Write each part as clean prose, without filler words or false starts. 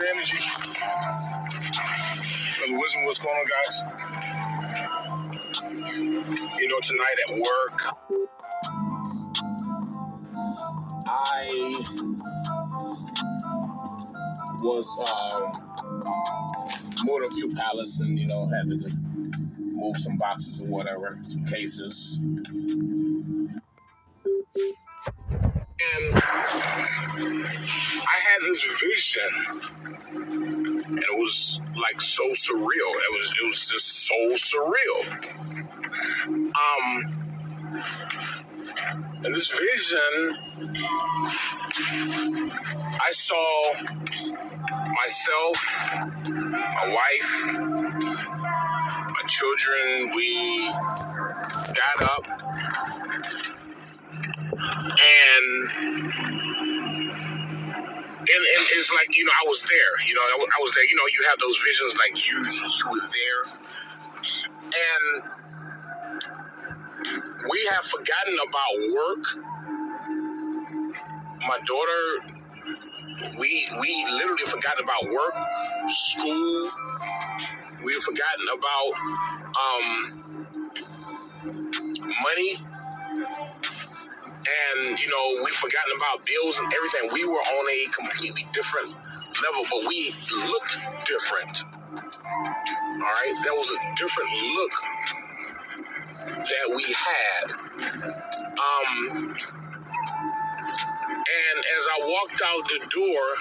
Energy. Wisdom, what's going on, guys? Tonight at work, I was moving a few pallets and, had to move some boxes or whatever, some cases. And I had this vision, and it was like so surreal. It was just so surreal. In this vision, I saw myself, my wife, my children. We got up and it's like, I was there. I was there. You have those visions like you were there. And we have forgotten about work. My daughter, we literally forgotten about work, school. We've forgotten about money. And, we've forgotten about bills and everything. We were on a completely different level, but we looked different. All right? There was a different look that we had. And as I walked out the door,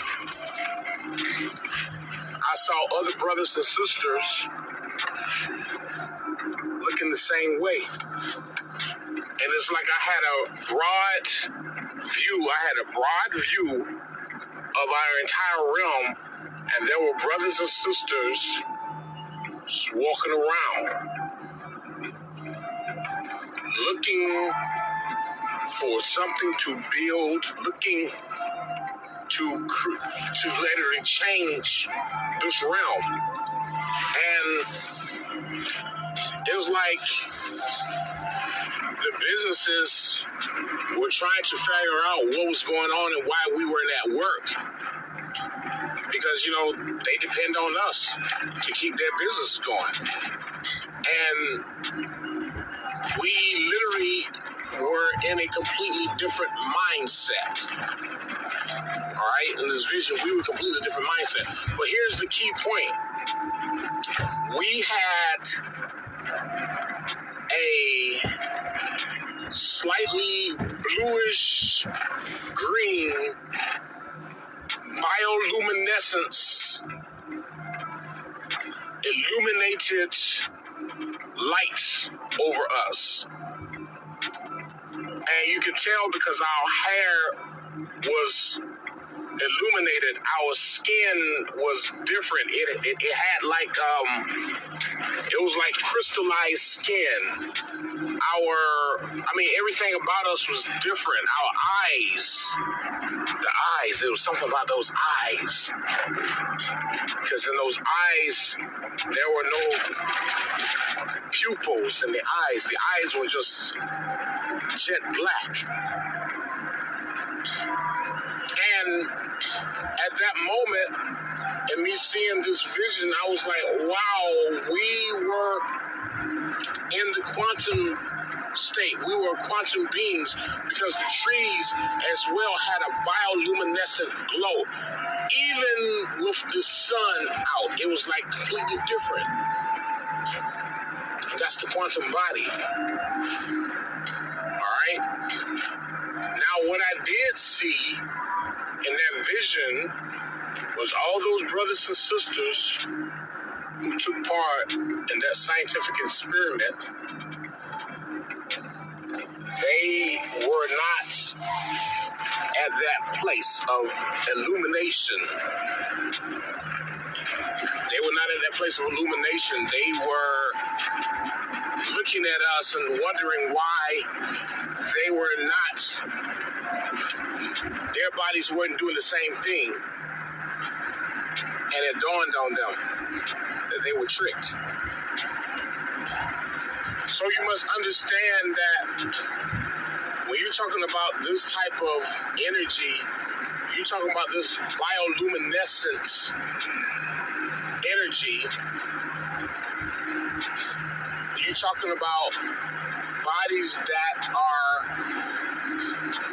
I saw other brothers and sisters looking the same way. And it's like I had a broad view of our entire realm, and there were brothers and sisters just walking around, looking for something to build, looking to literally change this realm. And it was like the businesses were trying to figure out what was going on and why we weren't at work. Because, they depend on us to keep their business going. And we literally were in a completely different mindset. All right? In this vision, we were a completely different mindset. But here's the key point. We had a slightly bluish green bioluminescence illuminated lights over us. And you could tell because our hair was illuminated, our skin was different. It had like it was like crystallized skin. Everything about us was different. Our eyes, there was something about those eyes. Because in those eyes, there were no pupils in the eyes. The eyes were just jet black. And at that moment, and me seeing this vision, I was like, wow, we were in the quantum state. We were quantum beings because the trees as well had a bioluminescent glow. Even with the sun out, it was like completely different. That's the quantum body. All right? Now, what I did see in that vision was all those brothers and sisters who took part in that scientific experiment. They were not at that place of illumination. They were not at that place of illumination. They were looking at us and wondering why they were not, their bodies weren't doing the same thing. And it dawned on them that they were tricked. So you must understand that when you're talking about this type of energy, You talking about this bioluminescent energy. You talking about bodies that are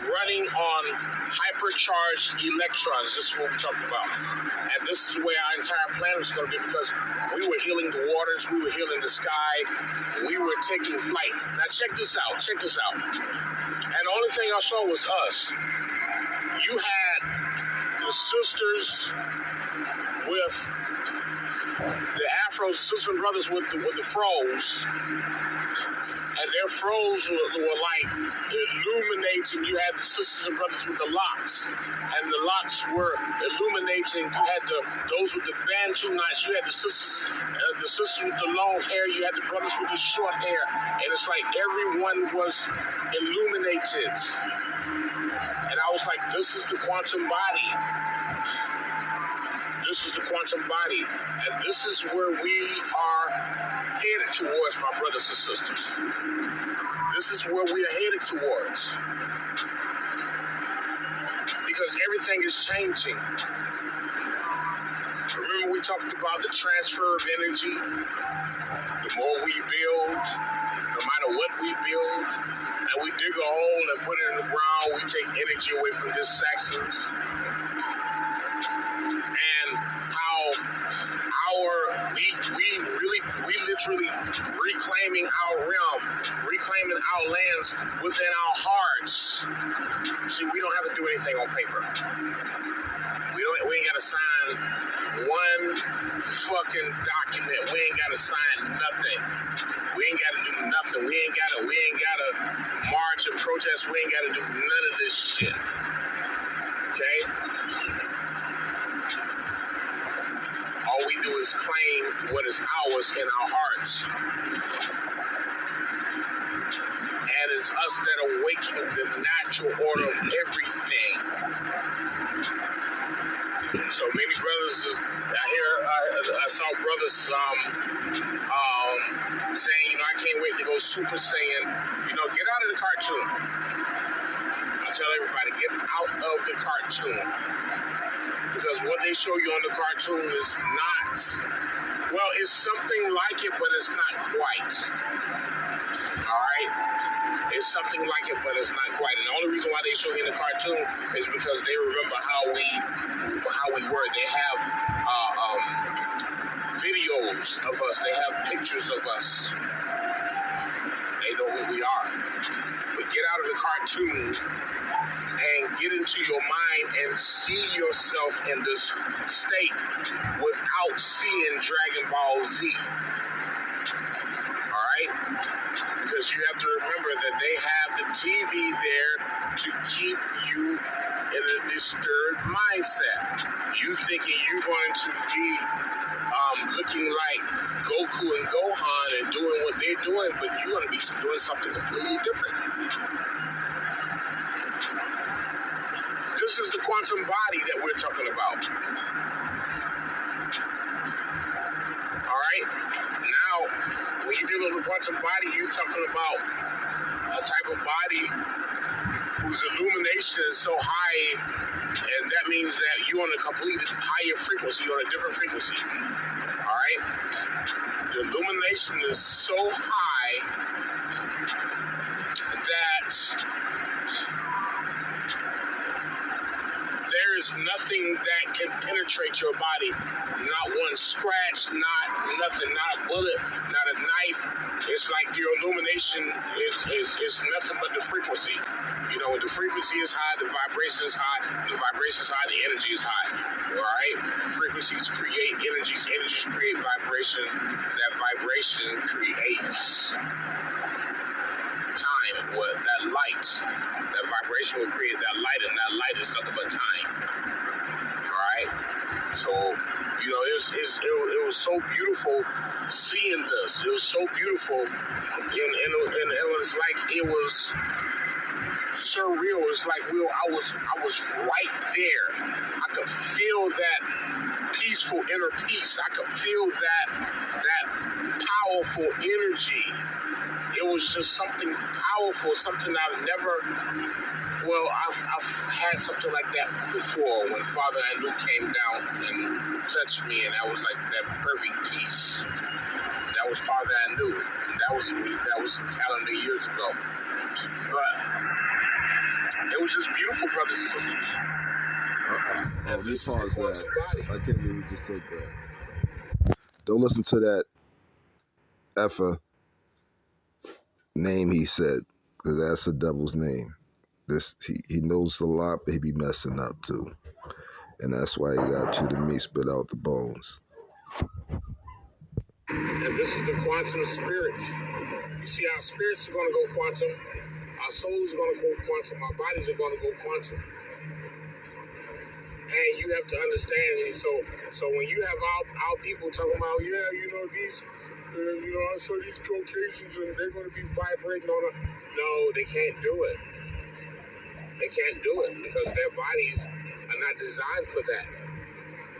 running on hypercharged electrons. This is what we're talking about. And this is where our entire planet is going to be, because we were healing the waters, we were healing the sky, we were taking flight. Now check this out, check this out. And the only thing I saw was us. You had the sisters with the afros, sisters and brothers with the fros, and their fros were like illuminating. You had the sisters and brothers with the locks, and the locks were illuminating. You had those with the bantu knots. You had the sisters with the long hair. You had the brothers with the short hair, and it's like everyone was illuminated. And I was like, this is the quantum body. This is the quantum body, and this is where we are headed towards, my brothers and sisters. This is where we are headed towards, because everything is changing. Remember, we talked about the transfer of energy. The more we build, no matter what we build, and we dig a hole and put it in the ground, we take energy away from this Saxons. And how we literally reclaiming our realm, reclaiming our lands within our hearts. See, we don't have to do anything on paper. We ain't gotta sign one fucking document. We ain't gotta sign nothing. We ain't gotta do nothing. We ain't gotta march and protest. We ain't gotta do none of this shit. Okay? All we do is claim what is ours in our hearts. And it's us that awaken the natural order of everything. So many brothers, I saw brothers saying, I can't wait to go Super Saiyan. Get out of the cartoon. I tell everybody, get out of the cartoon. Because what they show you on the cartoon is not, well, it's something like it, but it's not quite. All right? It's something like it, but it's not quite. And the only reason why they show you in the cartoon is because they remember how we were. They have videos of us. They have pictures of us. They know who we are. But get out of the cartoon and get into your mind and see yourself in this state without seeing Dragon Ball Z. All right? Because you have to remember that they have the TV there to keep you in a disturbed mindset. You thinking you're going to be looking like Goku and Gohan and doing what they're doing, but you're going to be doing something completely different. This is the quantum body that we're talking about. All right? Now, when you deal with the quantum body, you're talking about a type of body whose illumination is so high, and that means that you're on a completely higher frequency, you're on a different frequency. All right? The illumination is so high that there is nothing that can penetrate your body. Not one scratch, not nothing, not a bullet, not a knife. It's like your illumination is nothing but the frequency. When the frequency is high, the vibration is high. The vibration is high, the energy is high. All right? Frequencies create energies. Energies create vibration. That vibration creates time. That light. That vibration will create that light, and that light is nothing but time. All right? So, it was so beautiful seeing this. It was so beautiful, and it was like it was surreal. It's like I was right there. I could feel that peaceful inner peace. I could feel that powerful energy. It was just something powerful, something I've never Well, I've had something like that before when Father Anu came down and touched me, and that was like that perfect peace. That was Father Anu. That was some calendar years ago. But it was just beautiful, brothers and sisters. Let me pause that. I can't believe you just said that. Don't listen to that effer name he said, because that's the devil's name. He knows a lot, but he be messing up too. And that's why he got you the meat spit out the bones. And this is the quantum spirit. You see, our spirits are going to go quantum. Our souls are going to go quantum. Our bodies are going to go quantum. And you have to understand. And so when you have our people talking about, these, I saw these Caucasians and they're going to be vibrating on a. No, they can't do it. They can't do it because their bodies are not designed for that.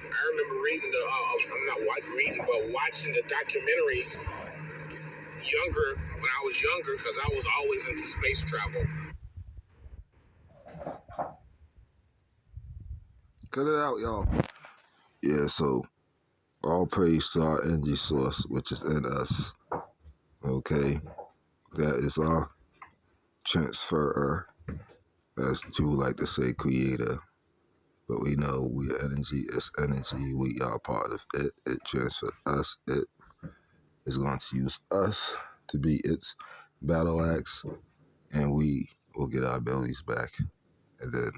I remember reading but watching the documentaries when I was younger, because I was always into space travel. Cut it out, y'all. Yeah, so all praise to our energy source, which is in us. Okay? That is our transferer, as you like to say, creator. But we know we are energy is energy. We are part of it. It transfers us. It is going to use us to be its battle axe, and we will get our abilities back. And then